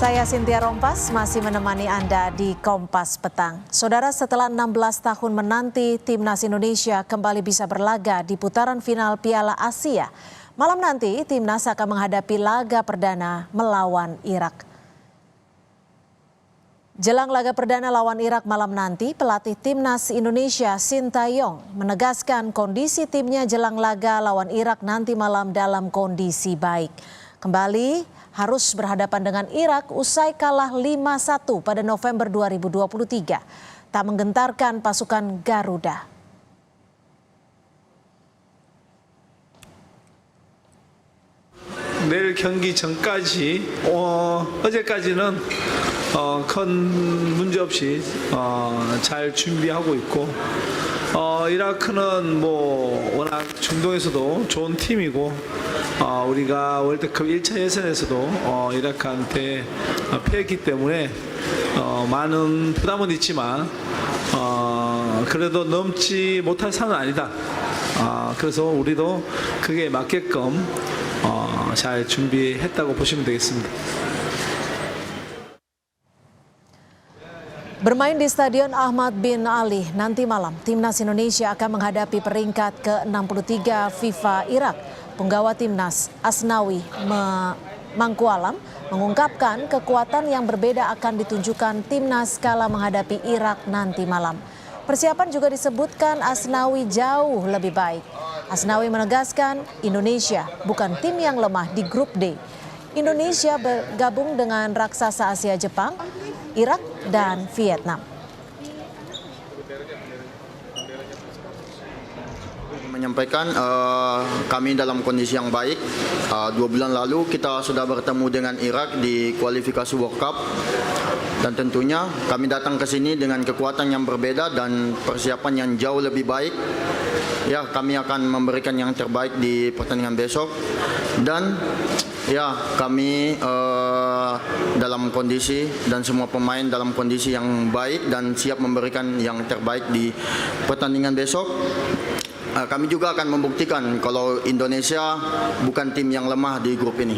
Saya Cynthia Rompas masih menemani Anda di Kompas Petang. Saudara, setelah 16 tahun menanti, Timnas Indonesia kembali bisa berlaga di putaran final Piala Asia. Malam nanti, Timnas akan menghadapi laga perdana melawan Irak. Jelang laga perdana lawan Irak malam nanti, pelatih Timnas Indonesia Sintayong menegaskan kondisi timnya jelang laga lawan Irak nanti malam dalam kondisi baik. Kembali harus berhadapan dengan Irak usai kalah 5-1 pada November 2023. Tak menggentarkan pasukan Garuda. 내일 경기 전까지 어제까지는 큰 문제 없이 잘 준비하고 있고 이라크는 워낙 중동에서도 좋은 팀이고 우리가 월드컵 1차 예선에서도 이라크한테 패했기 때문에 많은 부담은 있지만 그래도 넘지 못할 산은 아니다. 그래서 우리도 그게 맞게끔 잘 준비했다고 보시면 되겠습니다. Bermain di Stadion Ahmad bin Ali nanti malam, Timnas Indonesia akan menghadapi peringkat ke-63 FIFA Irak. Penggawa Timnas Asnawi Mangkualam mengungkapkan kekuatan yang berbeda akan ditunjukkan Timnas kala menghadapi Irak nanti malam. Persiapan juga disebutkan Asnawi jauh lebih baik. Asnawi menegaskan Indonesia bukan tim yang lemah di grup D. Indonesia bergabung dengan raksasa Asia Jepang, Irak, dan Vietnam. Menyampaikan kami dalam kondisi yang baik. 2 bulan lalu kita sudah bertemu dengan Irak di kualifikasi World Cup. Dan tentunya kami datang ke sini dengan kekuatan yang berbeda dan persiapan yang jauh lebih baik. Ya, kami akan memberikan yang terbaik di pertandingan besok. Dan ya, kami dalam kondisi dan semua pemain dalam kondisi yang baik dan siap memberikan yang terbaik di pertandingan besok. Kami juga akan membuktikan kalau Indonesia bukan tim yang lemah di grup ini.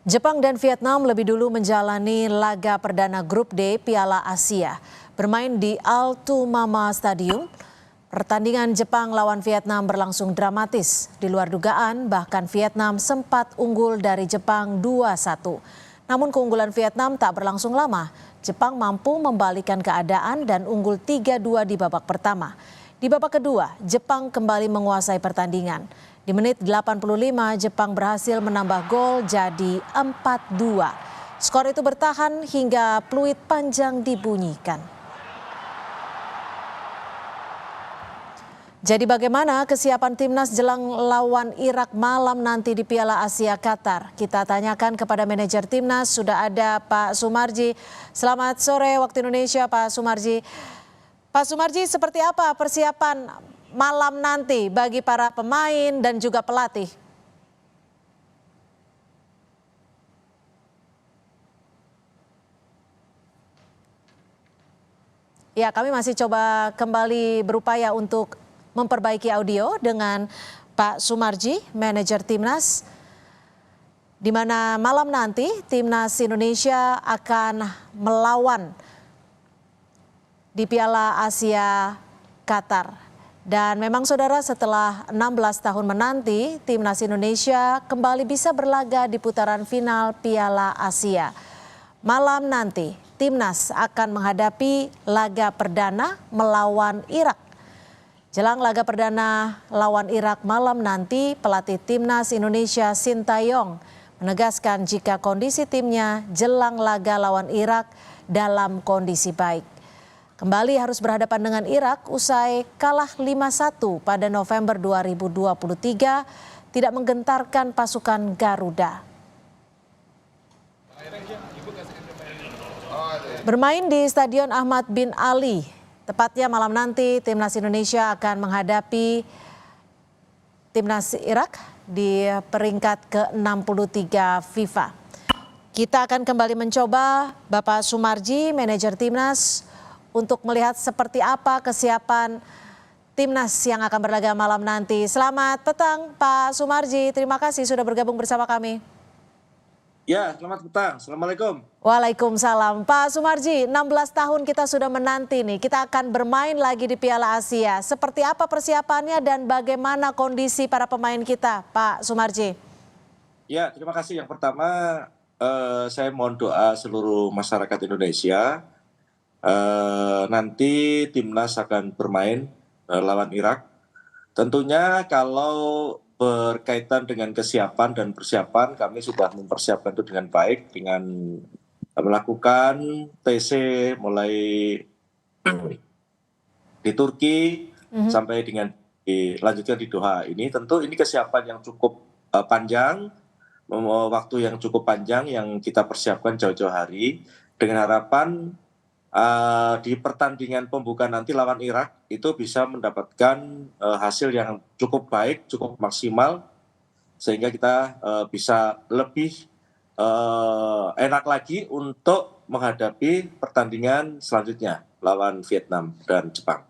Jepang dan Vietnam lebih dulu menjalani laga perdana grup D Piala Asia. Bermain di Altumama Stadium, pertandingan Jepang lawan Vietnam berlangsung dramatis. Di luar dugaan, bahkan Vietnam sempat unggul dari Jepang 2-1. Namun keunggulan Vietnam tak berlangsung lama. Jepang mampu membalikan keadaan dan unggul 3-2 di babak pertama. Di babak kedua, Jepang kembali menguasai pertandingan. Di menit 85, Jepang berhasil menambah gol jadi 4-2. Skor itu bertahan hingga peluit panjang dibunyikan. Jadi bagaimana kesiapan Timnas jelang lawan Irak malam nanti di Piala Asia Qatar? Kita tanyakan kepada manajer Timnas, sudah ada Pak Sumarji. Selamat sore waktu Indonesia, Pak Sumarji. Pak Sumarji, seperti apa persiapan malam nanti bagi para pemain dan juga pelatih? Ya, kami masih coba kembali berupaya untuk memperbaiki audio dengan Pak Sumarji, manajer Timnas, di mana malam nanti Timnas Indonesia akan melawan di Piala Asia Qatar. Dan memang saudara, setelah 16 tahun menanti, Timnas Indonesia kembali bisa berlaga di putaran final Piala Asia. Malam nanti, Timnas akan menghadapi laga perdana melawan Irak. Jelang laga perdana lawan Irak malam nanti, pelatih Timnas Indonesia Sintayong menegaskan jika kondisi timnya jelang laga lawan Irak dalam kondisi baik. Kembali harus berhadapan dengan Irak usai kalah 5-1 pada November 2023, tidak menggentarkan pasukan Garuda. Bermain di Stadion Ahmad bin Ali, tepatnya malam nanti Timnas Indonesia akan menghadapi Timnas Irak di peringkat ke-63 FIFA. Kita akan kembali mencoba Bapak Sumarji, manajer Timnas, untuk melihat seperti apa kesiapan Timnas yang akan berlaga malam nanti. Selamat petang Pak Sumarji, terima kasih sudah bergabung bersama kami. Ya, selamat petang. Assalamualaikum. Waalaikumsalam. Pak Sumarji, 16 tahun kita sudah menanti nih, kita akan bermain lagi di Piala Asia. Seperti apa persiapannya dan bagaimana kondisi para pemain kita, Pak Sumarji? Ya, terima kasih. Yang pertama, saya mohon doa seluruh masyarakat Indonesia. Nanti timnas akan bermain lawan Irak. Tentunya kalau berkaitan dengan kesiapan dan persiapan, kami sudah mempersiapkan itu dengan baik dengan melakukan TC mulai di Turki sampai dengan dilanjutkan di Doha. Ini tentu ini kesiapan yang cukup panjang, waktu yang cukup panjang yang kita persiapkan jauh-jauh hari dengan harapan di pertandingan pembukaan nanti lawan Irak itu bisa mendapatkan hasil yang cukup baik, cukup maksimal sehingga kita bisa lebih enak lagi untuk menghadapi pertandingan selanjutnya lawan Vietnam dan Jepang.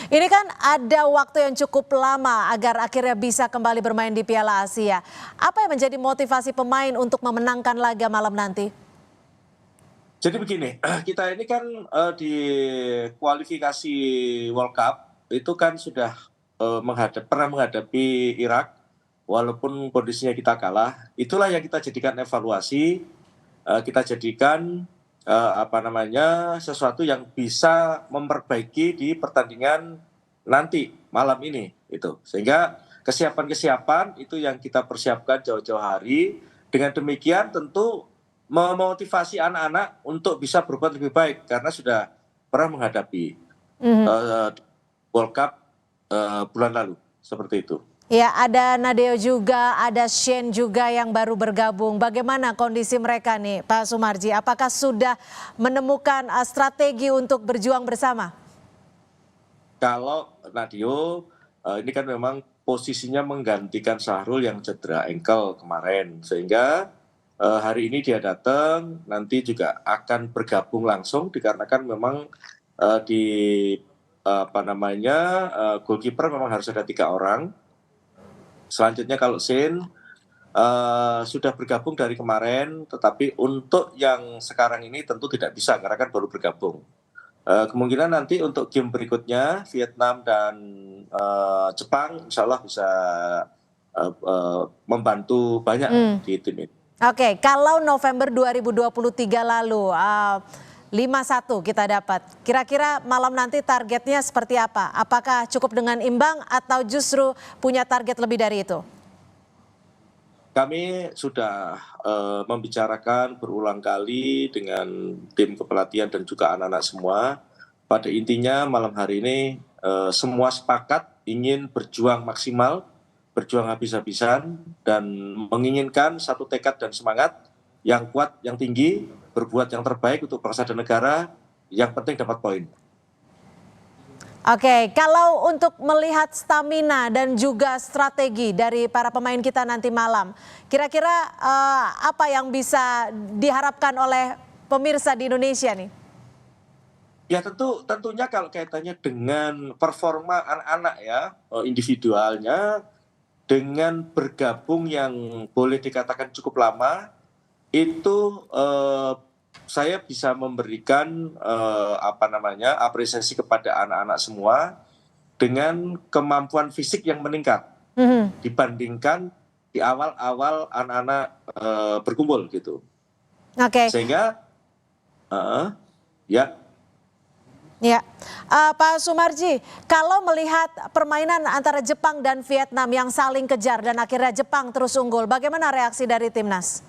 Ini kan ada waktu yang cukup lama agar akhirnya bisa kembali bermain di Piala Asia. Apa yang menjadi motivasi pemain untuk memenangkan laga malam nanti? Jadi begini, kita ini kan di kualifikasi World Cup itu kan sudah pernah menghadapi Irak, walaupun kondisinya kita kalah. Itulah yang kita jadikan evaluasi, kita jadikan sesuatu yang bisa memperbaiki di pertandingan nanti malam ini. Itu sehingga kesiapan-kesiapan itu yang kita persiapkan jauh-jauh hari. Dengan demikian tentu memotivasi anak-anak untuk bisa berbuat lebih baik karena sudah pernah menghadapi World Cup bulan lalu seperti itu. Ya, ada Nadeo juga, ada Shane juga yang baru bergabung. Bagaimana kondisi mereka nih, Pak Sumarji? Apakah sudah menemukan strategi untuk berjuang bersama? Kalau Nadeo ini kan memang posisinya menggantikan Syahrul yang cedera ankle kemarin, sehingga hari ini dia datang, nanti juga akan bergabung langsung dikarenakan memang goalkeeper memang harus ada 3 orang. Selanjutnya kalau Shane sudah bergabung dari kemarin, tetapi untuk yang sekarang ini tentu tidak bisa karena kan baru bergabung. Kemungkinan nanti untuk game berikutnya Vietnam dan Jepang insya Allah bisa membantu banyak di tim ini. Oke, kalau November 2023 lalu 5-1 kita dapat. Kira-kira malam nanti targetnya seperti apa? Apakah cukup dengan imbang atau justru punya target lebih dari itu? Kami sudah membicarakan berulang kali dengan tim kepelatihan dan juga anak-anak semua. Pada intinya malam hari ini semua sepakat ingin berjuang maksimal, berjuang habis-habisan dan menginginkan satu tekad dan semangat yang kuat, yang tinggi, berbuat yang terbaik untuk bangsa dan negara, yang penting dapat poin. Oke, kalau untuk melihat stamina dan juga strategi dari para pemain kita nanti malam, kira-kira apa yang bisa diharapkan oleh pemirsa di Indonesia nih? Ya tentunya kalau kaitannya dengan performa anak-anak ya, individualnya, dengan bergabung yang boleh dikatakan cukup lama, itu saya bisa memberikan apresiasi kepada anak-anak semua dengan kemampuan fisik yang meningkat dibandingkan di awal-awal anak-anak berkumpul gitu. Oke. Sehingga Ya, Pak Sumarji, kalau melihat permainan antara Jepang dan Vietnam yang saling kejar dan akhirnya Jepang terus unggul, bagaimana reaksi dari timnas?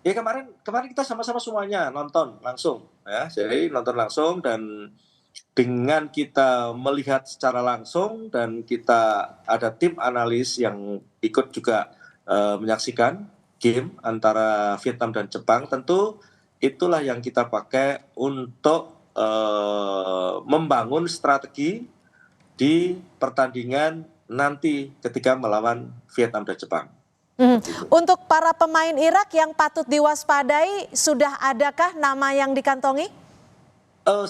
Ya kemarin kita sama-sama semuanya nonton langsung ya, jadi nonton langsung dan dengan kita melihat secara langsung dan kita ada tim analis yang ikut juga menyaksikan game antara Vietnam dan Jepang, tentu itulah yang kita pakai untuk membangun strategi di pertandingan nanti ketika melawan Vietnam dan Jepang. Untuk para pemain Irak yang patut diwaspadai, sudah adakah nama yang dikantongi?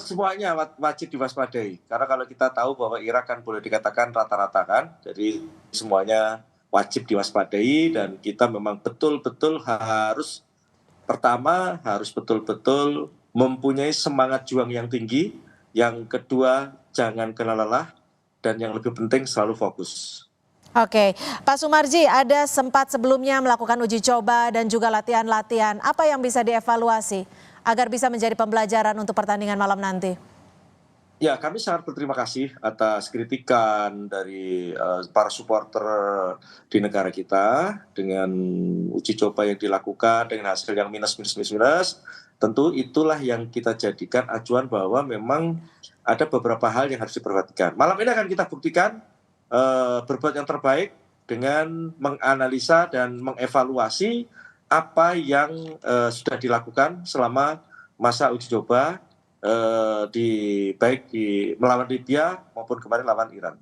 Semuanya wajib diwaspadai, karena kalau kita tahu bahwa Irak kan boleh dikatakan rata-rata kan, jadi semuanya wajib diwaspadai dan kita memang betul-betul harus betul-betul mempunyai semangat juang yang tinggi, yang kedua jangan kena lelah, dan yang lebih penting selalu fokus. Oke, Pak Sumarji, ada sempat sebelumnya melakukan uji coba dan juga latihan-latihan. Apa yang bisa dievaluasi agar bisa menjadi pembelajaran untuk pertandingan malam nanti? Ya, kami sangat berterima kasih atas kritikan dari para supporter di negara kita dengan uji coba yang dilakukan dengan hasil yang minus. Tentu itulah yang kita jadikan acuan bahwa memang ada beberapa hal yang harus diperhatikan. Malam ini akan kita buktikan berbuat yang terbaik dengan menganalisa dan mengevaluasi apa yang sudah dilakukan selama masa uji coba baik di melawan Libya maupun kemarin lawan Iran.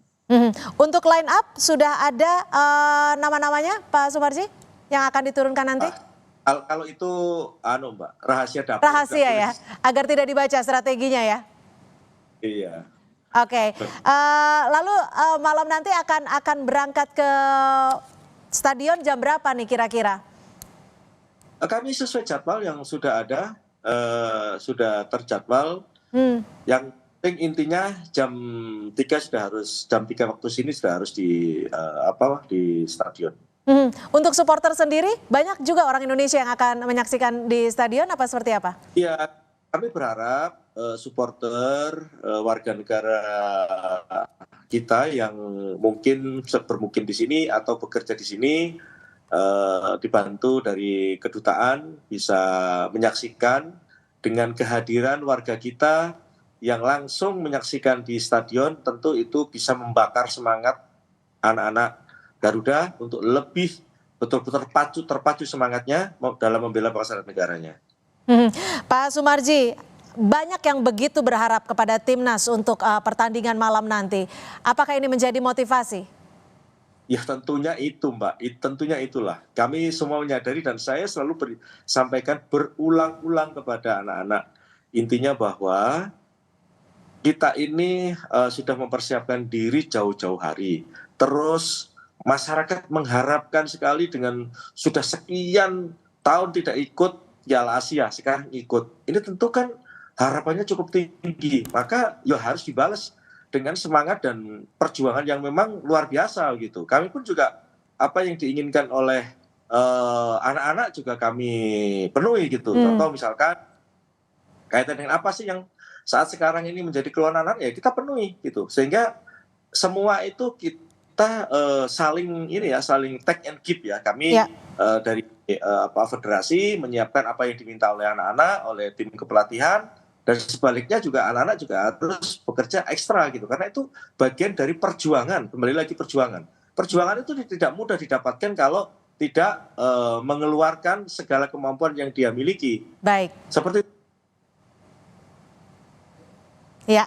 Untuk line up sudah ada nama-namanya Pak Sumarji yang akan diturunkan nanti? Kalau itu Mbak, rahasia dapur. Rahasia ya, agar tidak dibaca strateginya ya. Iya. Oke. Lalu malam nanti akan berangkat ke stadion jam berapa nih kira-kira? Kami sesuai jadwal yang sudah ada. Sudah terjadwal. Yang penting intinya jam 3 waktu sini sudah harus di stadion. Untuk supporter sendiri banyak juga orang Indonesia yang akan menyaksikan di stadion apa seperti apa? Iya, kami berharap supporter warga negara kita yang mungkin bermukim di sini atau bekerja di sini dibantu dari kedutaan bisa menyaksikan dengan kehadiran warga kita yang langsung menyaksikan di stadion. Tentu itu bisa membakar semangat anak-anak Garuda untuk lebih betul-betul terpacu semangatnya dalam membela bangsa dan negaranya. Pak Sumarji, banyak yang begitu berharap kepada timnas untuk pertandingan malam nanti. Apakah ini menjadi motivasi? Ya tentunya itu Mbak, tentunya itulah. Kami semua menyadari dan saya selalu sampaikan berulang-ulang kepada anak-anak. Intinya bahwa kita ini sudah mempersiapkan diri jauh-jauh hari. Terus masyarakat mengharapkan sekali dengan sudah sekian tahun tidak ikut Piala Asia, sekarang ikut. Ini tentu kan harapannya cukup tinggi, maka ya harus dibalas dengan semangat dan perjuangan yang memang luar biasa gitu. Kami pun juga apa yang diinginkan oleh anak-anak juga kami penuhi gitu. Contoh misalkan kaitan dengan apa sih yang saat sekarang ini menjadi keluhan anak, ya kita penuhi gitu. Sehingga semua itu kita saling take and give ya. Kami dari federasi menyiapkan apa yang diminta oleh anak-anak, oleh tim kepelatihan. Dan sebaliknya juga anak-anak juga harus bekerja ekstra gitu. Karena itu bagian dari perjuangan, kembali lagi perjuangan. Perjuangan itu tidak mudah didapatkan kalau tidak mengeluarkan segala kemampuan yang dia miliki. Baik. Seperti ya.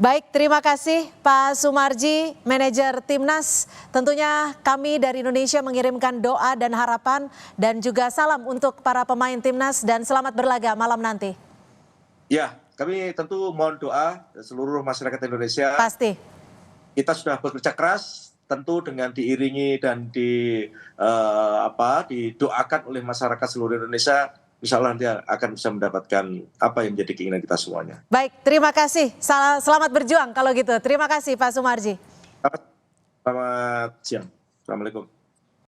Baik, terima kasih Pak Sumarji, manajer Timnas. Tentunya kami dari Indonesia mengirimkan doa dan harapan dan juga salam untuk para pemain Timnas dan selamat berlaga malam nanti. Ya, kami tentu mohon doa seluruh masyarakat Indonesia. Pasti. Kita sudah bekerja keras, tentu dengan diiringi dan didoakan oleh masyarakat seluruh Indonesia. Insya Allah nanti akan bisa mendapatkan apa yang menjadi keinginan kita semuanya. Baik, terima kasih. Selamat berjuang kalau gitu. Terima kasih Pak Sumarji. Selamat siang. Assalamualaikum.